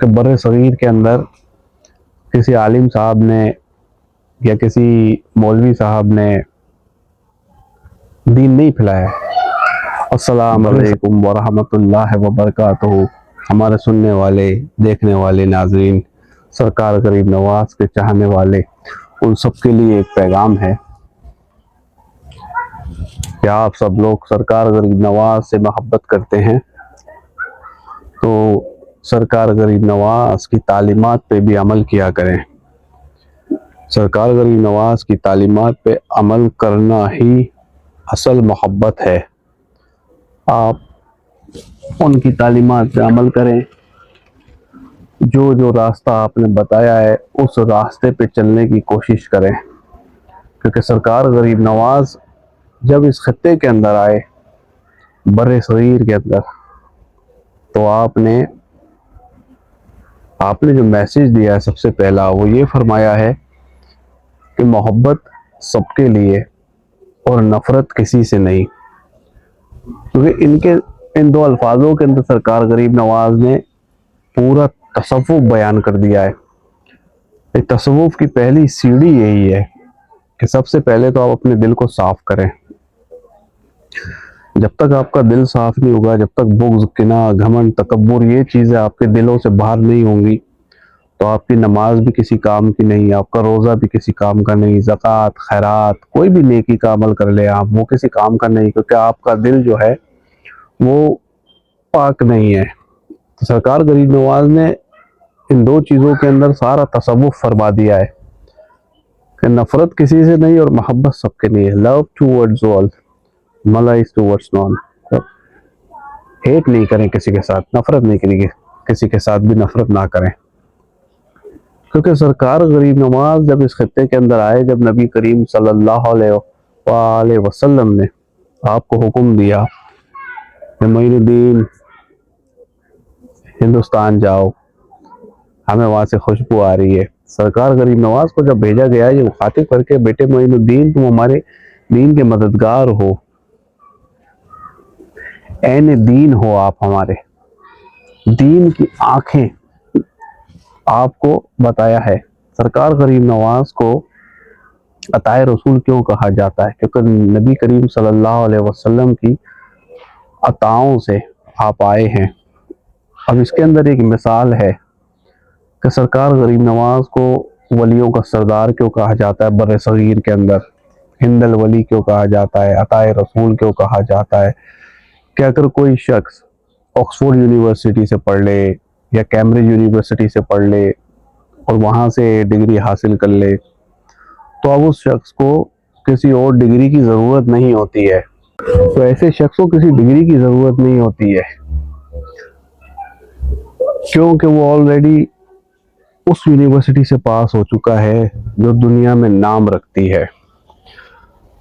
کہ بر صغیر کے اندر کسی عالم صاحب نے یا کسی مولوی صاحب نے دین نہیں پھیلایا۔ السلام علیکم ورحمۃ اللہ وبرکاتہ۔ ہمارے سننے والے، دیکھنے والے ناظرین، سرکار غریب نواز کے چاہنے والے، ان سب کے لیے ایک پیغام ہے کہ آپ سب لوگ سرکار غریب نواز سے محبت کرتے ہیں تو سرکار غریب نواز کی تعلیمات پہ بھی عمل کیا کریں۔ سرکار غریب نواز کی تعلیمات پہ عمل کرنا ہی اصل محبت ہے۔ آپ ان کی تعلیمات پہ عمل کریں، جو راستہ آپ نے بتایا ہے اس راستے پہ چلنے کی کوشش کریں، کیونکہ سرکار غریب نواز جب اس خطے کے اندر آئے، بر صغیر کے اندر، تو آپ نے جو میسج دیا ہے سب سے پہلا وہ یہ فرمایا ہے کہ محبت سب کے لیے اور نفرت کسی سے نہیں۔ کیونکہ ان دو الفاظوں کے اندر سرکار غریب نواز نے پورا تصوف بیان کر دیا ہے۔ تصوف کی پہلی سیڑھی یہی ہے کہ سب سے پہلے تو آپ اپنے دل کو صاف کریں۔ جب تک آپ کا دل صاف نہیں ہوگا، جب تک بغض، کینہ، گھمنڈ، تکبر یہ چیزیں آپ کے دلوں سے باہر نہیں ہوں گی تو آپ کی نماز بھی کسی کام کی نہیں، آپ کا روزہ بھی کسی کام کا نہیں، زکوٰۃ، خیرات، کوئی بھی نیکی کا عمل کر لے آپ، وہ کسی کام کا نہیں، کیونکہ آپ کا دل جو ہے وہ پاک نہیں ہے۔ تو سرکار غریب نواز نے ان دو چیزوں کے اندر سارا تصوف فرما دیا ہے کہ نفرت کسی سے نہیں اور محبت سب کے لیے۔ لو ٹوورڈز آل، ملائز ٹوورڈز نون۔ ہیٹ نہیں کریں کسی کے ساتھ، نفرت نہیں کریں، کسی کے ساتھ بھی نفرت نہ کریں، کیونکہ سرکار غریب نواز جب اس خطے کے اندر آئے، جب نبی کریم صلی اللہ علیہ وآلہ وسلم نے آپ کو حکم دیا کہ معین الدین ہندوستان جاؤ، ہمیں وہاں سے خوشبو آ رہی ہے۔ سرکار غریب نواز کو جب بھیجا گیا یہ مخاطب کر کے، بیٹے معین الدین تم ہمارے دین کے مددگار ہو، عین دین ہو، آپ ہمارے دین کی آنکھیں، آپ کو بتایا ہے۔ سرکار غریب نواز کو عطائے رسول کیوں کہا جاتا ہے؟ کیونکہ نبی کریم صلی اللہ علیہ وسلم کی عطاؤں سے آپ آئے ہیں۔ اب اس کے اندر ایک مثال ہے کہ سرکار غریب نواز کو ولیوں کا سردار کیوں کہا جاتا ہے بر صغیر کے اندر، ہند الولی کیوں کہا جاتا ہے، عطائے رسول کیوں کہا جاتا ہے؟ کہ اگر کوئی شخص آکسفورڈ یونیورسٹی سے پڑھ لے یا کیمبرج یونیورسٹی سے پڑھ لے اور وہاں سے ڈگری حاصل کر لے تو اب اس شخص کو کسی اور ڈگری کی ضرورت نہیں ہوتی ہے۔ تو ایسے شخص کو کسی ڈگری کی ضرورت نہیں ہوتی ہے، کیونکہ وہ آلریڈی اس یونیورسٹی سے پاس ہو چکا ہے جو دنیا میں نام رکھتی ہے۔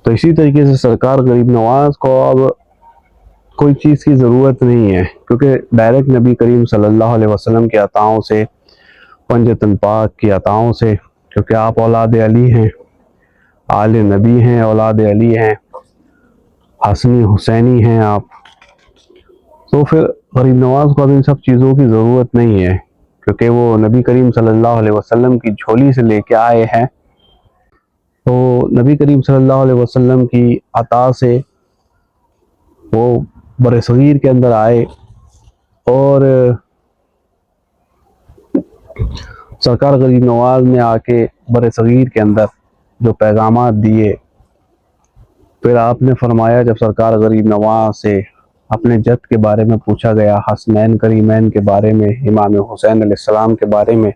تو اسی طریقے سے سرکار غریب نواز کو اب کوئی چیز کی ضرورت نہیں ہے، کیونکہ ڈائریکٹ نبی کریم صلی اللہ علیہ وسلم کی عطاؤں سے، پنجتن پاک کی عطاؤں سے، کیونکہ آپ اولاد علی ہیں، آل نبی ہیں، اولاد علی ہیں، حسنی حسینی ہیں آپ، تو پھر غریب نواز کو اب ان سب چیزوں کی ضرورت نہیں ہے، کیونکہ وہ نبی کریم صلی اللہ علیہ وسلم کی جھولی سے لے کے آئے ہیں۔ تو نبی کریم صلی اللہ علیہ وسلم کی عطا سے وہ بر صغیر کے اندر آئے، اور سرکار غریب نواز نے آ کے بر صغیر کے اندر جو پیغامات دیے، پھر آپ نے فرمایا جب سرکار غریب نواز سے اپنے جد کے بارے میں پوچھا گیا، حسنین کریمین کے بارے میں، امام حسین علیہ السلام کے بارے میں،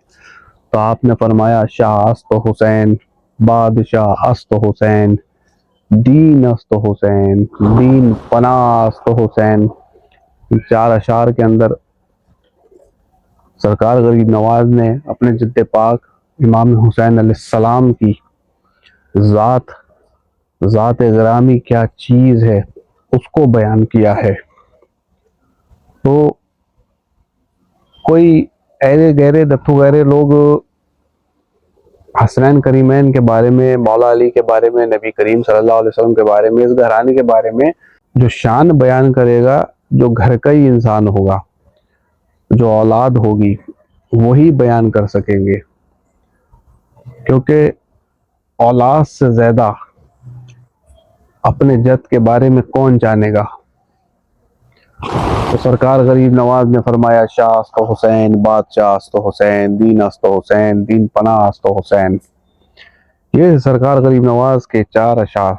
تو آپ نے فرمایا شاہ است حسین، بادشاہ است حسین، دین است حسین، دین پناہ است حسین۔ چار اشعار کے اندر سرکار غریب نواز نے اپنے جد پاک امام حسین علیہ السلام کی ذات گرامی کیا چیز ہے اس کو بیان کیا ہے۔ تو کوئی ایرے گہرے دتو گہرے لوگ حسنین کریمین کے بارے میں، مولا علی کے بارے میں، نبی کریم صلی اللہ علیہ وسلم کے بارے میں، اس گھرانے کے بارے میں جو شان بیان کرے گا، جو گھر کا ہی انسان ہوگا، جو اولاد ہوگی، وہی بیان کر سکیں گے، کیونکہ اولاد سے زیادہ اپنے جد کے بارے میں کون جانے گا۔ تو سرکار غریب نواز نے فرمایا، شاہ است حسین، بادشاہ است حسین، دین است حسین، دین پناہ است حسین۔ یہ سرکار غریب نواز کے 4 اشعار،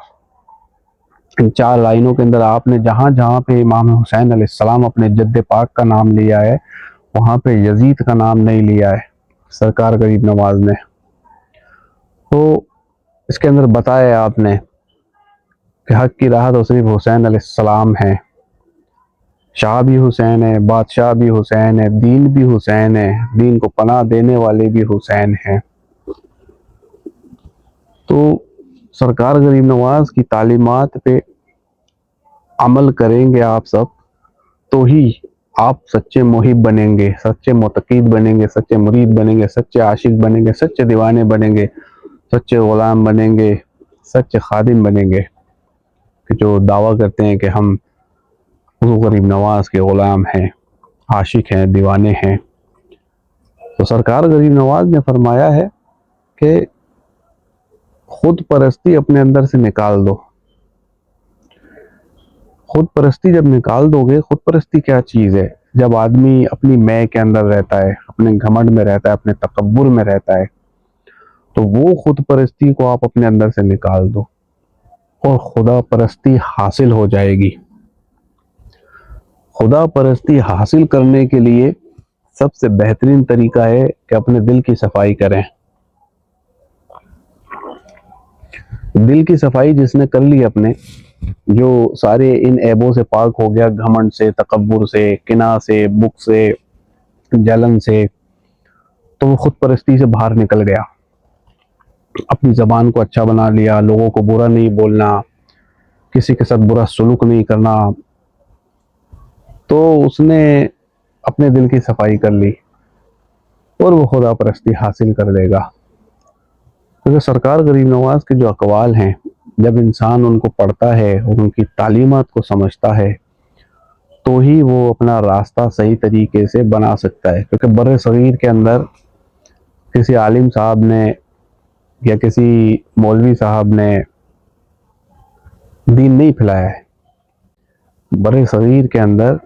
ان 4 لائنوں کے اندر آپ نے جہاں جہاں پہ امام حسین علیہ السلام اپنے جد پاک کا نام لیا ہے، وہاں پہ یزید کا نام نہیں لیا ہے سرکار غریب نواز نے۔ تو اس کے اندر بتایا آپ نے کہ حق کی راہ تو صرف حسین علیہ السلام ہے، شاہ بھی حسین ہے، بادشاہ بھی حسین ہے، دین بھی حسین ہے، دین کو پناہ دینے والے بھی حسین ہیں۔ تو سرکار غریب نواز کی تعلیمات پہ عمل کریں گے آپ سب، تو ہی آپ سچے محب بنیں گے، سچے معتقد بنیں گے، سچے مرید بنیں گے، سچے عاشق بنیں گے، سچے دیوانے بنیں گے، سچے غلام بنیں گے، سچے خادم بنیں گے، کہ جو دعویٰ کرتے ہیں کہ ہم حضور غریب نواز کے غلام ہیں، عاشق ہیں، دیوانے ہیں۔ تو سرکار غریب نواز نے فرمایا ہے کہ خود پرستی اپنے اندر سے نکال دو۔ خود پرستی جب نکال دو گے، خود پرستی کیا چیز ہے؟ جب آدمی اپنی میں کے اندر رہتا ہے، اپنے گھمنڈ میں رہتا ہے، اپنے تکبر میں رہتا ہے، تو وہ خود پرستی کو آپ اپنے اندر سے نکال دو اور خدا پرستی حاصل ہو جائے گی۔ خدا پرستی حاصل کرنے کے لیے سب سے بہترین طریقہ ہے کہ اپنے دل کی صفائی کریں۔ دل کی صفائی جس نے کر لی اپنے، جو سارے ان عیبوں سے پاک ہو گیا، گھمنڈ سے، تکبر سے، کینہ سے، بغض سے، جلن سے، تو وہ خود پرستی سے باہر نکل گیا۔ اپنی زبان کو اچھا بنا لیا، لوگوں کو برا نہیں بولنا، کسی کے ساتھ برا سلوک نہیں کرنا، تو اس نے اپنے دل کی صفائی کر لی اور وہ خدا پرستی حاصل کر لے گا۔ کیونکہ سرکار غریب نواز کے جو اقوال ہیں، جب انسان ان کو پڑھتا ہے اور ان کی تعلیمات کو سمجھتا ہے، تو ہی وہ اپنا راستہ صحیح طریقے سے بنا سکتا ہے۔ کیونکہ بر صغیر کے اندر کسی عالم صاحب نے یا کسی مولوی صاحب نے دین نہیں پھیلایا ہے۔ بر صغیر کے اندر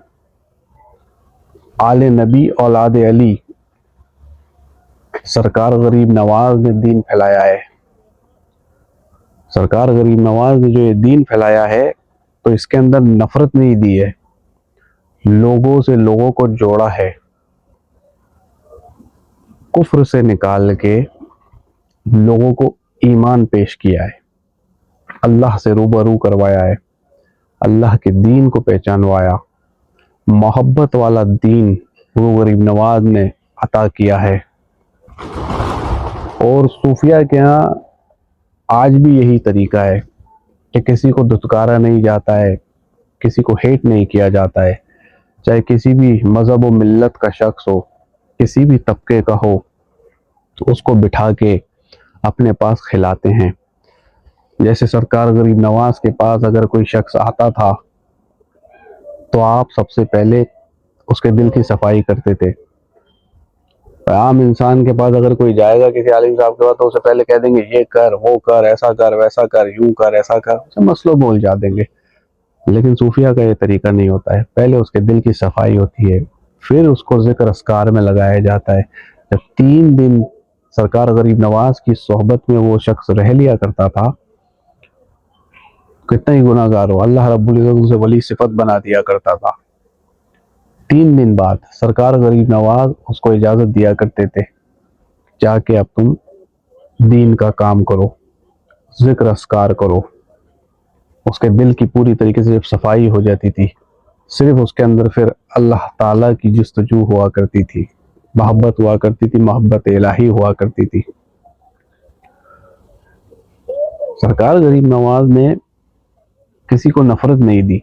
آل نبی اولاد علی سرکار غریب نواز نے دین پھیلایا ہے۔ سرکار غریب نواز نے جو یہ دین پھیلایا ہے، تو اس کے اندر نفرت نہیں دی ہے، لوگوں سے لوگوں کو جوڑا ہے، کفر سے نکال کے لوگوں کو ایمان پیش کیا ہے، اللہ سے روبرو کروایا ہے، اللہ کے دین کو پہچانوایا، محبت والا دین وہ غریب نواز نے عطا کیا ہے۔ اور صوفیہ کے ہاں آج بھی یہی طریقہ ہے کہ کسی کو دھتکارا نہیں جاتا ہے، کسی کو ہیٹ نہیں کیا جاتا ہے، چاہے کسی بھی مذہب و ملت کا شخص ہو، کسی بھی طبقے کا ہو، تو اس کو بٹھا کے اپنے پاس کھلاتے ہیں۔ جیسے سرکار غریب نواز کے پاس اگر کوئی شخص آتا تھا تو آپ سب سے پہلے اس کے دل کی صفائی کرتے تھے۔ عام انسان کے پاس اگر کوئی جائے گا کسی عالم صاحب کے پاس، تو اسے پہلے کہہ دیں گے یہ کر، وہ کر، ایسا کر، ویسا کر، یوں کر، ایسا کر، اسے مسئلہ بول جا دیں گے۔ لیکن صوفیہ کا یہ طریقہ نہیں ہوتا ہے، پہلے اس کے دل کی صفائی ہوتی ہے، پھر اس کو ذکر اذکار میں لگایا جاتا ہے۔ جب 3 دن سرکار غریب نواز کی صحبت میں وہ شخص رہ لیا کرتا تھا، کتنا ہی گناہ گار ہو، اللہ رب العزت اسے ولی صفت بنا دیا کرتا تھا۔ 3 دن بعد سرکار غریب نواز اس کو اجازت دیا کرتے تھے، جا کے اب تم دین کا کام کرو، ذکر اذکار کرو۔ اس کے دل کی پوری طریقے سے جب صفائی ہو جاتی تھی، صرف اس کے اندر پھر اللہ تعالیٰ کی جستجو ہوا کرتی تھی، محبت ہوا کرتی تھی، محبت الہی ہوا کرتی تھی۔ سرکار غریب نواز نے کسی کو نفرت نہیں دی،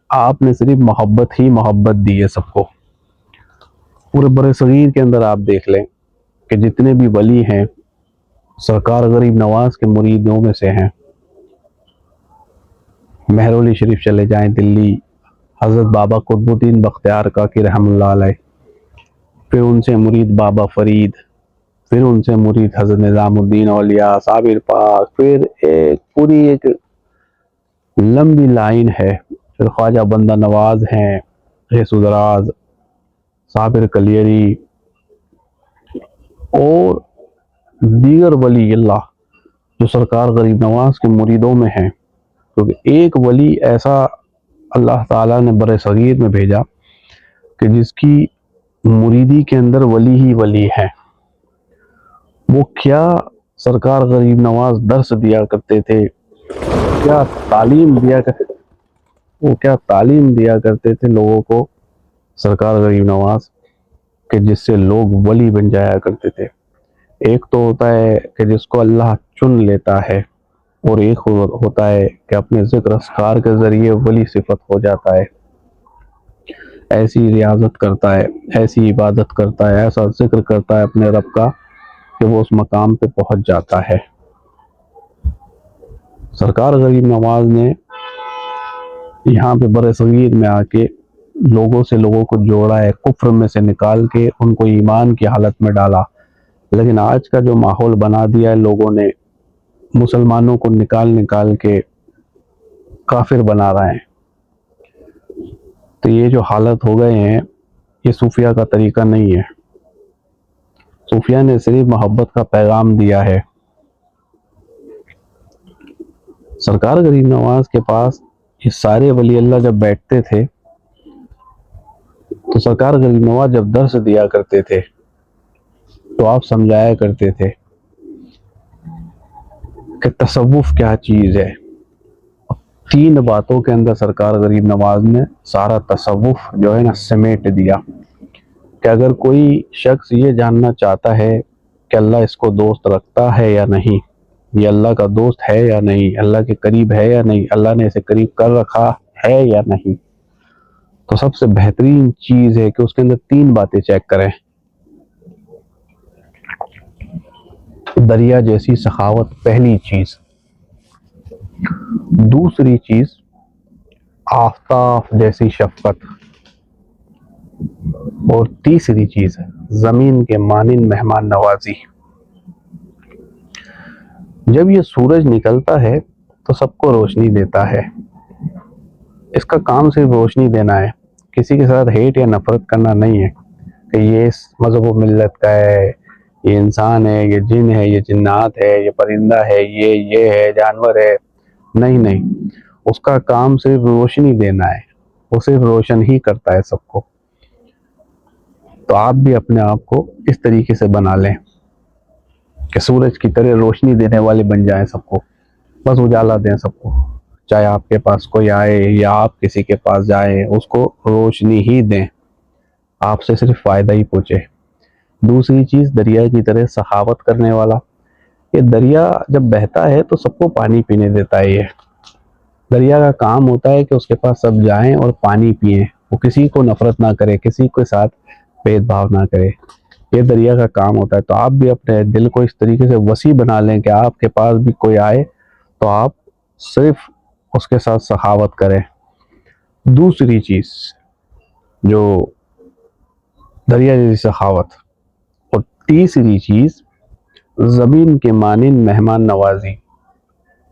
آپ نے صرف محبت ہی محبت دی ہے سب کو۔ پورے بر صغیر کے اندر آپ دیکھ لیں کہ جتنے بھی ولی ہیں سرکار غریب نواز کے مریدوں میں سے ہیں۔ مہرولی شریف چلے جائیں دلی، حضرت بابا قطب الدین بختیار کاکی رحمہ اللہ علیہ، پھر ان سے مرید بابا فرید، پھر ان سے مرید حضرت نظام الدین اولیاء، صابر پاک، پھر ایک لمبی لائن ہے، پھر خواجہ بندہ نواز ہیں، غیث دراز، صابر کلیری اور دیگر ولی اللہ جو سرکار غریب نواز کے مریدوں میں ہیں. کیونکہ ایک ولی ایسا اللہ تعالیٰ نے بر صغیر میں بھیجا کہ جس کی مریدی کے اندر ولی ہی ولی ہے. وہ کیا سرکار غریب نواز درس دیا کرتے تھے، کیا تعلیم دیا کرتے تھے لوگوں کو سرکار غریب نواز، کہ جس سے لوگ ولی بن جایا کرتے تھے. ایک تو ہوتا ہے کہ جس کو اللہ چن لیتا ہے، اور ایک ہوتا ہے کہ اپنے ذکر اذکار کے ذریعے ولی صفت ہو جاتا ہے. ایسی ریاضت کرتا ہے، ایسی عبادت کرتا ہے، ایسا ذکر کرتا ہے اپنے رب کا کہ وہ اس مقام پہ پہنچ جاتا ہے. سرکار غریب نواز نے یہاں پہ بر صغیر میں آ کے لوگوں کو جوڑا ہے، کفر میں سے نکال کے ان کو ایمان کی حالت میں ڈالا. لیکن آج کا جو ماحول بنا دیا ہے لوگوں نے، مسلمانوں کو نکال کے کافر بنا رہے ہیں. تو یہ جو حالت ہو گئے ہیں، یہ صوفیہ کا طریقہ نہیں ہے. صوفیہ نے صرف محبت کا پیغام دیا ہے. سرکار غریب نواز کے پاس یہ سارے ولی اللہ جب بیٹھتے تھے تو سرکار غریب نواز جب درس دیا کرتے تھے تو آپ سمجھایا کرتے تھے کہ تصوف کیا چیز ہے. 3 باتوں کے اندر سرکار غریب نواز نے سارا تصوف جو ہے نا سمیٹ دیا، کہ اگر کوئی شخص یہ جاننا چاہتا ہے کہ اللہ اس کو دوست رکھتا ہے یا نہیں، یہ اللہ کا دوست ہے یا نہیں، اللہ کے قریب ہے یا نہیں، اللہ نے اسے قریب کر رکھا ہے یا نہیں، تو سب سے بہترین چیز ہے کہ اس کے اندر 3 باتیں چیک کریں. دریا جیسی سخاوت پہلی چیز، دوسری چیز آفتاب جیسی شفقت، اور تیسری چیز زمین کے مانند مہمان نوازی. جب یہ سورج نکلتا ہے تو سب کو روشنی دیتا ہے، اس کا کام صرف روشنی دینا ہے، کسی کے ساتھ ہیٹ یا نفرت کرنا نہیں ہے کہ یہ اس مذہب و ملت کا ہے، یہ انسان ہے، یہ جن ہے، یہ جنات ہے، یہ پرندہ ہے، یہ ہے، جانور ہے. نہیں، اس کا کام صرف روشنی دینا ہے، وہ صرف روشن ہی کرتا ہے سب کو. تو آپ بھی اپنے آپ کو اس طریقے سے بنا لیں کہ سورج کی طرح روشنی دینے والے بن جائیں، سب کو بس اجالا دیں سب کو. چاہے آپ کے پاس کوئی آئے یا آپ کسی کے پاس جائیں، اس کو روشنی ہی دیں، آپ سے صرف فائدہ ہی پہنچے. دوسری چیز دریا کی طرح سخاوت کرنے والا. یہ دریا جب بہتا ہے تو سب کو پانی پینے دیتا ہے. یہ دریا کا کام ہوتا ہے کہ اس کے پاس سب جائیں اور پانی پئیں، وہ کسی کو نفرت نہ کرے، کسی کے ساتھ بھید بھاؤ نہ کرے. یہ دریا کا کام ہوتا ہے. تو آپ بھی اپنے دل کو اس طریقے سے وسیع بنا لیں کہ آپ کے پاس بھی کوئی آئے تو آپ صرف اس کے ساتھ سخاوت کریں. دوسری چیز جو دریا جیسی سخاوت، اور تیسری چیز زمین کے مانند مہمان نوازی.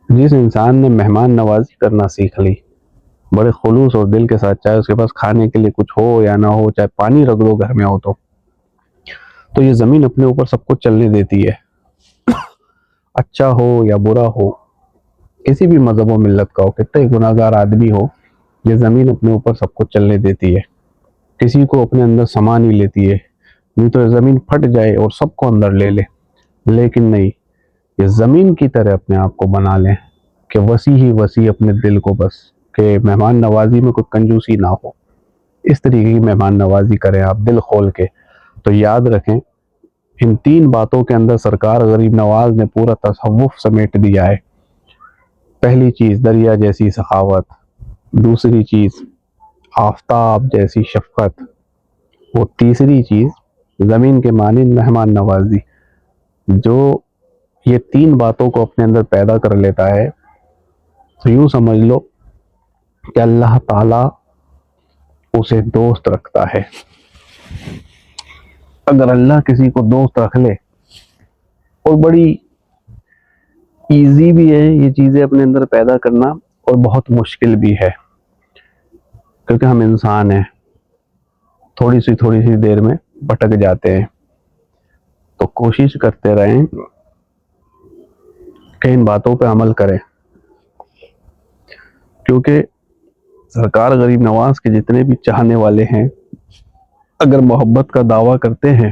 جس انسان نے مہمان نوازی کرنا سیکھ لی بڑے خلوص اور دل کے ساتھ، چاہے اس کے پاس کھانے کے لیے کچھ ہو یا نہ ہو، چاہے پانی رکھ دو گھر میں ہو تو یہ زمین اپنے اوپر سب کو چلنے دیتی ہے. اچھا ہو یا برا ہو، کسی بھی مذہب و ملت کا ہو، کتنے گناہ گار آدمی ہو، یہ زمین اپنے اوپر سب کو چلنے دیتی ہے، کسی کو اپنے اندر سما نہیں لیتی ہے. نہیں تو یہ زمین پھٹ جائے اور سب کو اندر لے لے. لیکن نہیں، یہ زمین کی طرح اپنے آپ کو بنا لیں کہ وسیع ہی وسیع اپنے دل کو، بس کہ مہمان نوازی میں کوئی کنجوسی نہ ہو. اس طریقے کی مہمان نوازی کریں آپ دل کھول کے. تو یاد رکھیں ان 3 باتوں کے اندر سرکار غریب نواز نے پورا تصوف سمیٹ دیا ہے. پہلی چیز دریا جیسی سخاوت، دوسری چیز آفتاب جیسی شفقت، اور تیسری چیز زمین کے مانند مہمان نوازی. جو یہ 3 باتوں کو اپنے اندر پیدا کر لیتا ہے تو یوں سمجھ لو کہ اللہ تعالیٰ اسے دوست رکھتا ہے. اگر اللہ کسی کو دوست رکھ لے، اور بڑی ایزی بھی ہے یہ چیزیں اپنے اندر پیدا کرنا، اور بہت مشکل بھی ہے، کیونکہ ہم انسان ہیں، تھوڑی سی دیر میں بھٹک جاتے ہیں. تو کوشش کرتے رہیں کہ ان باتوں پہ عمل کریں، کیونکہ سرکار غریب نواز کے جتنے بھی چاہنے والے ہیں، اگر محبت کا دعویٰ کرتے ہیں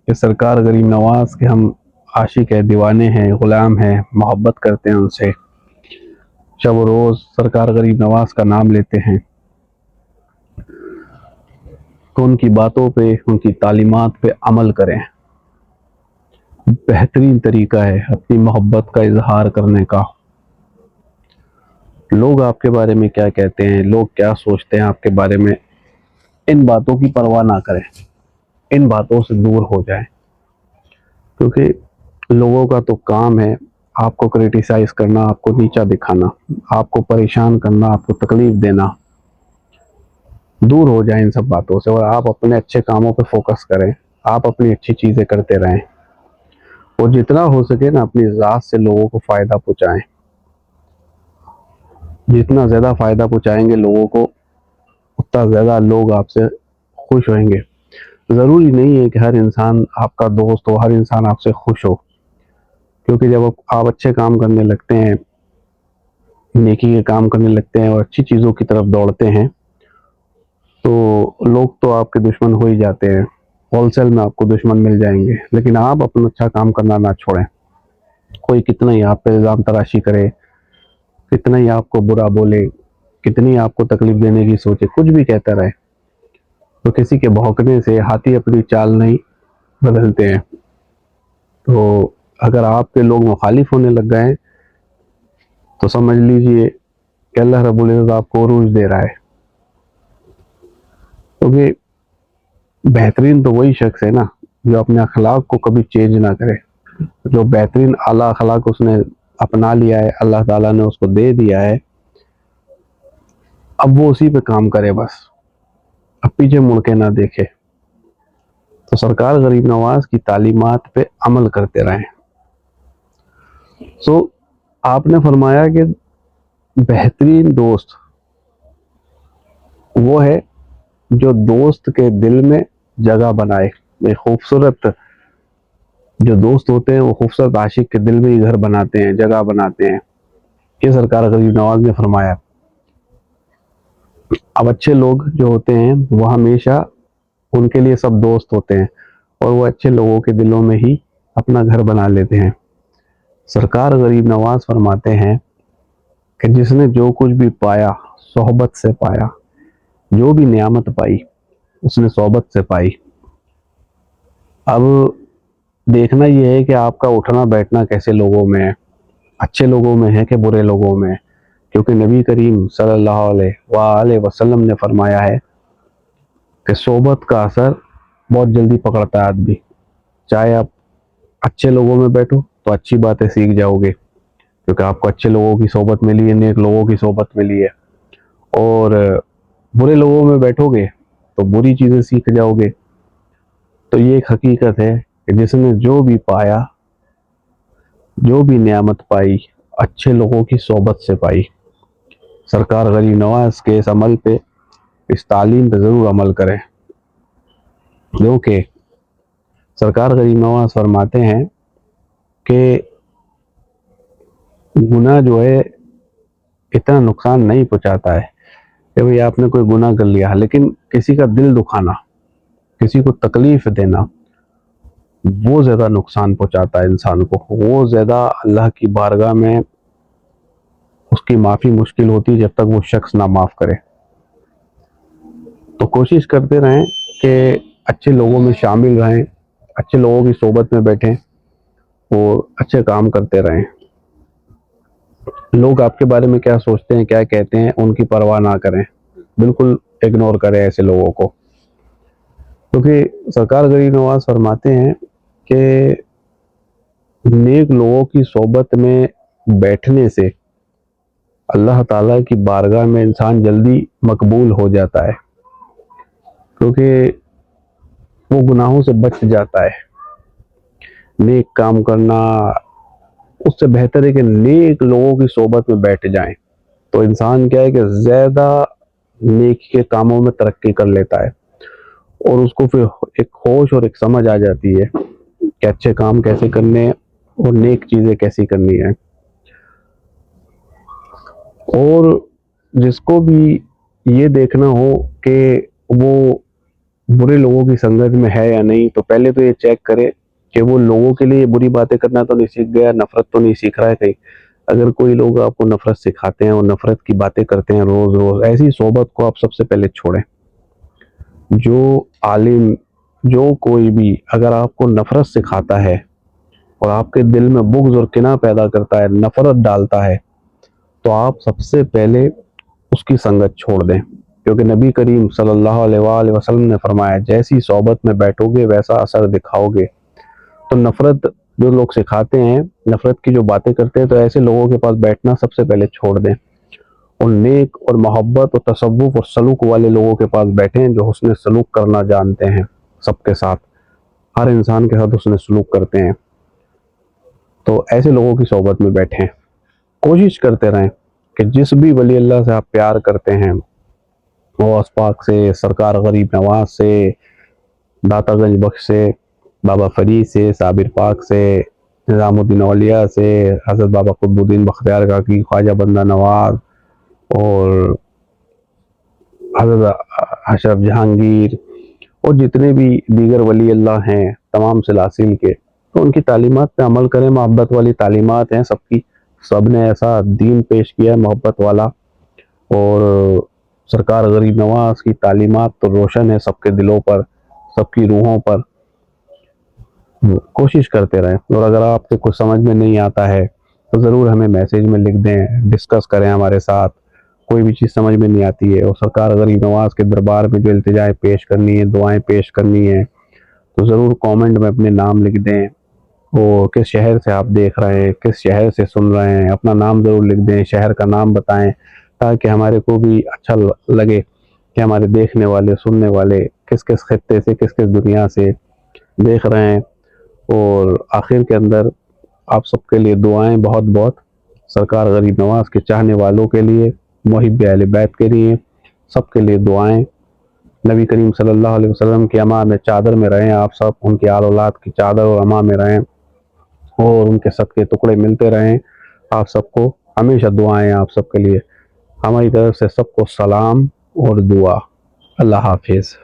کہ سرکار غریب نواز کے ہم عاشق ہیں، دیوانے ہیں، غلام ہیں، محبت کرتے ہیں ان سے، شب و روز سرکار غریب نواز کا نام لیتے ہیں، تو ان کی باتوں پہ، ان کی تعلیمات پہ عمل کریں. بہترین طریقہ ہے اپنی محبت کا اظہار کرنے کا. لوگ آپ کے بارے میں کیا کہتے ہیں، لوگ کیا سوچتے ہیں آپ کے بارے میں، ان باتوں کی پرواہ نہ کریں، ان باتوں سے دور ہو جائیں. کیونکہ لوگوں کا تو کام ہے آپ کو کریٹیسائز کرنا، آپ کو نیچا دکھانا، آپ کو پریشان کرنا، آپ کو تکلیف دینا. دور ہو جائیں ان سب باتوں سے، اور آپ اپنے اچھے کاموں پہ فوکس کریں، آپ اپنی اچھی چیزیں کرتے رہیں، اور جتنا ہو سکے نا اپنی ذات سے لوگوں کو فائدہ پہنچائیں. جتنا زیادہ فائدہ پہنچائیں گے لوگوں کو، اتنا زیادہ لوگ آپ سے خوش ہوئیں گے. ضروری نہیں ہے کہ ہر انسان آپ کا دوست ہو، ہر انسان آپ سے خوش ہو، کیونکہ جب آپ اچھے کام کرنے لگتے ہیں، نیکی کے کام کرنے لگتے ہیں، اور اچھی چیزوں کی طرف دوڑتے ہیں، تو لوگ تو آپ کے دشمن ہو ہی جاتے ہیں، ہول سیل میں آپ کو دشمن مل جائیں گے. لیکن آپ اپنا اچھا کام کرنا نہ چھوڑیں. کوئی کتنا ہی آپ پہ الزام تراشی کرے، کتنا ہی آپ کو برا بولے، کتنی آپ کو تکلیف دینے کی سوچے، کچھ بھی کہتا رہے، تو کسی کے بھونکنے سے ہاتھی اپنی چال نہیں بدلتے ہیں. تو اگر آپ کے لوگ مخالف ہونے لگ گئے تو سمجھ لیجئے کہ اللہ رب العزت آپ کو عروج دے رہا ہے. کیونکہ بہترین تو وہی شخص ہے نا جو اپنے اخلاق کو کبھی چینج نہ کرے. جو بہترین اعلیٰ اخلاق اس نے اپنا لیا ہے، اللہ تعالیٰ نے اس کو دے دیا ہے، اب وہ اسی پہ کام کرے، بس اب پیچھے مڑ کے نہ دیکھے. تو سرکار غریب نواز کی تعلیمات پہ عمل کرتے رہیں. سو آپ نے فرمایا کہ بہترین دوست وہ ہے جو دوست کے دل میں جگہ بنائے. خوبصورت جو دوست ہوتے ہیں وہ خوبصورت عاشق کے دل میں ہی گھر بناتے ہیں، جگہ بناتے ہیں. یہ سرکار غریب نواز نے فرمایا. اب اچھے لوگ جو ہوتے ہیں وہ ہمیشہ ان کے لیے سب دوست ہوتے ہیں، اور وہ اچھے لوگوں کے دلوں میں ہی اپنا گھر بنا لیتے ہیں. سرکار غریب نواز فرماتے ہیں کہ جس نے جو کچھ بھی پایا صحبت سے پایا، جو بھی نعمت پائی اس نے صحبت سے پائی. اب دیکھنا یہ ہے کہ آپ کا اٹھنا بیٹھنا کیسے لوگوں میں ہے، اچھے لوگوں میں ہے کہ برے لوگوں میں ہے. کیونکہ نبی کریم صلی اللہ علیہ وآلہ وسلم نے فرمایا ہے کہ صحبت کا اثر بہت جلدی پکڑتا ہے آدمی. چاہے آپ اچھے لوگوں میں بیٹھو تو اچھی باتیں سیکھ جاؤ گے، کیونکہ آپ کو اچھے لوگوں کی صحبت ملی ہے، نیک لوگوں کی صحبت ملی ہے. اور برے لوگوں میں بیٹھو گے تو بری چیزیں سیکھ جاؤ گے. تو یہ ایک حقیقت ہے کہ جس نے جو بھی پایا، جو بھی نعمت پائی، اچھے لوگوں کی صحبت سے پائی. سرکار غریب نواز کے اس عمل پہ، اس تعلیم پہ ضرور عمل کریں. کیونکہ سرکار غریب نواز فرماتے ہیں کہ گناہ جو ہے اتنا نقصان نہیں پہنچاتا ہے کہ بھئی آپ نے کوئی گناہ کر لیا، لیکن کسی کا دل دکھانا، کسی کو تکلیف دینا، وہ زیادہ نقصان پہنچاتا ہے انسان کو. وہ زیادہ اللہ کی بارگاہ میں اس کی معافی مشکل ہوتی ہے جب تک وہ شخص نہ معاف کرے. تو کوشش کرتے رہیں کہ اچھے لوگوں میں شامل رہیں، اچھے لوگوں کی صحبت میں بیٹھیں، اور اچھے کام کرتے رہیں. لوگ آپ کے بارے میں کیا سوچتے ہیں، کیا کہتے ہیں، ان کی پرواہ نہ کریں، بالکل اگنور کریں ایسے لوگوں کو. کیونکہ سرکار غریب نواز فرماتے ہیں کہ نیک لوگوں کی صحبت میں بیٹھنے سے اللہ تعالیٰ کی بارگاہ میں انسان جلدی مقبول ہو جاتا ہے. کیونکہ وہ گناہوں سے بچ جاتا ہے۔ نیک کام کرنا اس سے بہتر ہے کہ نیک لوگوں کی صحبت میں بیٹھ جائیں، تو انسان کیا ہے کہ زیادہ نیکی کے کاموں میں ترقی کر لیتا ہے، اور اس کو پھر ایک ہوش اور ایک سمجھ آ جاتی ہے کہ اچھے کام کیسے کرنے ہیں اور نیک چیزیں کیسی کرنی ہیں۔ اور جس کو بھی یہ دیکھنا ہو کہ وہ برے لوگوں کی سنگت میں ہے یا نہیں، تو پہلے تو یہ چیک کرے کہ وہ لوگوں کے لیے بری باتیں کرنا تو نہیں سیکھ گیا، نفرت تو نہیں سیکھ رہا ہے کہیں۔ اگر کوئی لوگ آپ کو نفرت سکھاتے ہیں اور نفرت کی باتیں کرتے ہیں روز روز، ایسی صحبت کو آپ سب سے پہلے چھوڑیں۔ جو عالم، جو کوئی بھی اگر آپ کو نفرت سکھاتا ہے اور آپ کے دل میں بغض اور کینہ پیدا کرتا ہے، نفرت ڈالتا ہے، تو آپ سب سے پہلے اس کی سنگت چھوڑ دیں، کیونکہ نبی کریم صلی اللہ علیہ وآلہ وسلم نے فرمایا جیسی صحبت میں بیٹھو گے ویسا اثر دکھاؤ گے۔ تو نفرت جو لوگ سکھاتے ہیں، نفرت کی جو باتیں کرتے ہیں، تو ایسے لوگوں کے پاس بیٹھنا سب سے پہلے چھوڑ دیں، اور نیک اور محبت اور تصوف اور سلوک والے لوگوں کے پاس بیٹھیں جو حسن سلوک کرنا جانتے ہیں، سب کے ساتھ، ہر انسان کے ساتھ حسن سلوک کرتے ہیں، تو ایسے لوگوں کی صحبت میں بیٹھیں۔ کوشش کرتے رہیں کہ جس بھی ولی اللہ سے آپ پیار کرتے ہیں، غوث پاک سے، سرکار غریب نواز سے، داتا گنج بخش سے، بابا فرید سے، صابر پاک سے، نظام الدین اولیاء سے، حضرت بابا قطب الدین بختیار کاکی، خواجہ بندہ نواز، اور حضرت اشرف جہانگیر، اور جتنے بھی دیگر ولی اللہ ہیں تمام سلاسل کے، تو ان کی تعلیمات پہ عمل کریں۔ محبت والی تعلیمات ہیں سب کی، سب نے ایسا دین پیش کیا ہے محبت والا، اور سرکار غریب نواز کی تعلیمات تو روشن ہے سب کے دلوں پر، سب کی روحوں پر۔ کوشش کرتے رہیں، اور اگر آپ کو کچھ سمجھ میں نہیں آتا ہے تو ضرور ہمیں میسیج میں لکھ دیں، ڈسکس کریں ہمارے ساتھ، کوئی بھی چیز سمجھ میں نہیں آتی ہے اور سرکار غریب نواز کے دربار میں جو التجائیں پیش کرنی ہے، دعائیں پیش کرنی ہیں، تو ضرور کامنٹ میں اپنے نام لکھ دیں، اور کس شہر سے آپ دیکھ رہے ہیں، کس شہر سے سن رہے ہیں، اپنا نام ضرور لکھ دیں، شہر کا نام بتائیں، تاکہ ہمارے کو بھی اچھا لگے کہ ہمارے دیکھنے والے، سننے والے کس کس خطے سے، کس کس دنیا سے دیکھ رہے ہیں۔ اور آخر کے اندر آپ سب کے لیے دعائیں بہت بہت، سرکار غریب نواز کے چاہنے والوں کے لیے، محب اہل بیت کے لیے، سب کے لیے دعائیں۔ نبی کریم صلی اللہ علیہ وسلم کی اما میں چادر میں رہیں آپ سب، ان کی آل اولاد کی چادر اور اما میں رہیں، اور ان کے صدقے ٹکڑے ملتے رہیں آپ سب کو، ہمیشہ دعائیں آپ سب کے لیے۔ ہماری طرف سے سب کو سلام اور دعا۔ اللہ حافظ۔